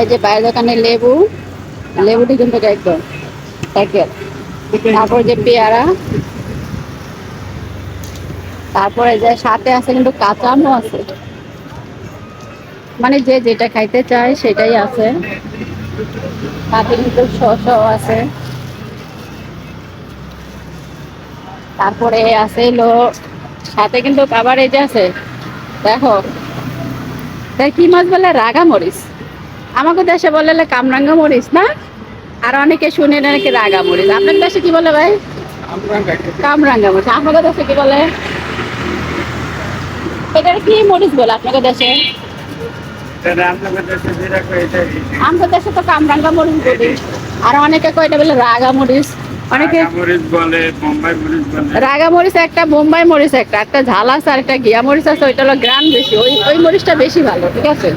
এই যে বাইরের দোকানে লেবু, লেবুটি কিন্তু একদম প্যাকেট। তারপর যে পেয়ারা, তারপরে যে সাথে আছে কিন্তু কাঁচা আমও আছে, মানে যে যেটা খাইতে চায় সেটাই আছে। সাথে কিন্তু শসাও আছে। তারপরে আছে হলো সাথে কিন্তু আবার এই যে আছে, দেখো তাই কি মাছ বলে, রাগা মরিচ। আমাকে দেশে বলে কামরাঙ্গা মরিচ না, আর অনেকে শুনে নাকি রাগা মরিচ। আপনার দেশে কি বলে ভাই? কামরাঙ্গা মরিচ। আপনাদের দেশে কি বলে? এটার কি মরিচ বলে আপনাদের দেশে? আমাদের দেশে তো কামরাঙ্গা মরিচ বলি, আর অনেকে কয় এটা বলে রাগা মরিচ। অনেকে রাগা মরিচ একটা, বোম্বাই মরিচ একটা, একটা ঝাল আছে আর একটা ঘিয়া মরিচ আছে, ওইটা হলো গ্রাম বেশি, ওই ওই মরিচটা বেশি ভালো, ঠিক আছে।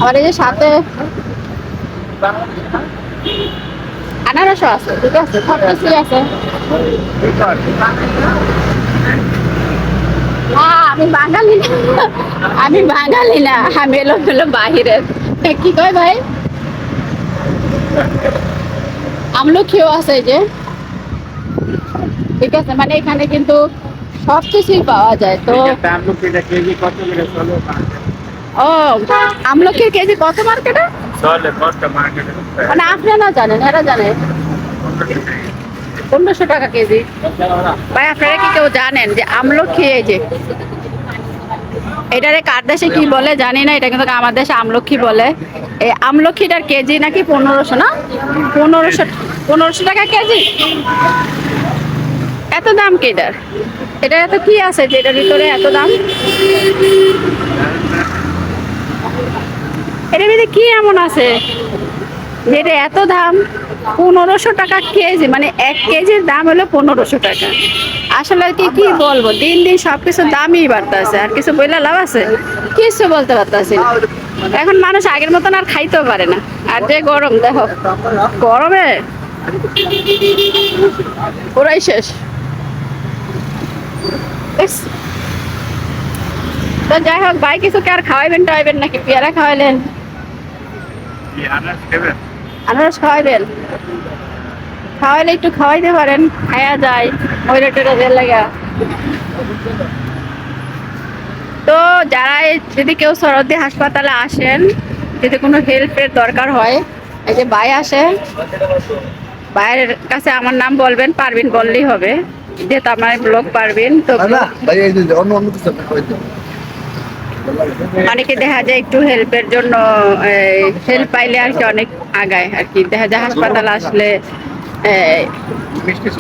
আর এই যে সাথে আনারসও আছে, ঠিক আছে, সব কিছুই আছে। আমি বাঙালি না, আমি বাঙালি না, আমি এলো বাহিরের। কি কয় ভাই? আমলকিও আছে এই যে, ঠিক আছে, মানে এখানে কিন্তু সব কিছুই পাওয়া যায়। তো ও, আমলকির কেজি কত মার্কেটে? মানে আপনারা জানেন, এরা জানে 1500 টাকা কেজি। ভাই আপনারা কি কেউ জানেন যে আমলকি, এই যে এটারে কার দেশে কি বলে জানি না, এটা কিন্তু আমার দেশে আমলকি বলে। এই আমলকিটার কেজি নাকি 1500, না 1500 টাকা কেজি। এত দাম কি এটার? এটা এত কি আছে যে এটার ভিতরে এত দাম? এটার ভিতরে কি এমন আছে যেটা এত দাম? 1500 টাকা কেজি, মানে 1 কেজির দাম হলো 1500 টাকা। আসলে কি কি বলবো, দিন দিন সবকিছুর দামই বাড়তেছে, আর কিছু বললে লাভ আছে? কিছু বলতে পারতেছি না। এখন মানুষ আগের মতন আর খাইতেও পারে না। আর যে গরম, দেখো গরমে পুরাই শেষ। তো যাই হোক ভাই, কিছু কি আর খাওয়াইবেন টাইবেন নাকি? পেয়ারা খাওয়াইলেন, আনারস খাওয়াইবেন, খাওয়াইলে একটু খাওয়াইতে পারেন, খাওয়া যায় ময়ূরা টেরা দিয়ে লাগা। তো যারা যদি কেউ সরদি হাসপাতালে আসেন, যদি কোনো হেল্পের দরকার হয়, এই যে ভাই আসে, ভাইয়ের কাছে আমার নাম বলবেন, পারবিন বললেই হবে, যেহেতু আমার ব্লগ পারবিন। তো অনেকে দেখা যায় একটু হেল্পের জন্য, হেল্প পাইলে আর কি অনেক আগায় আর কি। দেখা যায় হাসপাতাল আসলে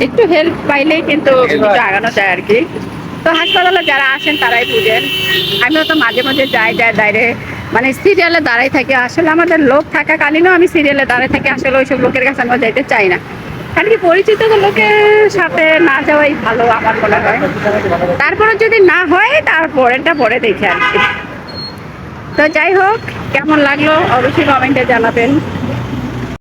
একটু হেল্প পাইলেই কিন্তু একটু আগানো যায় আর কি। তো হাসপাতালে যারা আসেন তারাই বুঝেন। আমিও তো মাঝে মাঝে যাই দাঁড়িয়ে, মানে সিরিয়ালে দাঁড়াই থাকি। আসলে আমাদের লোক থাকাকালীনও আমি সিরিয়ালে দাঁড়াই থাকি। আসলে ওইসব লোকের কাছে আমরা যাইতে চাই না, কারণ কি পরিচিত লোকের সাথে না যাওয়াই ভালো আমার মনে হয়। তারপরে যদি না হয় তারপরেটা পরে দেখে আর কি। তো যাই হোক, কেমন লাগলো অবশ্যই কমেন্টে জানাবেন।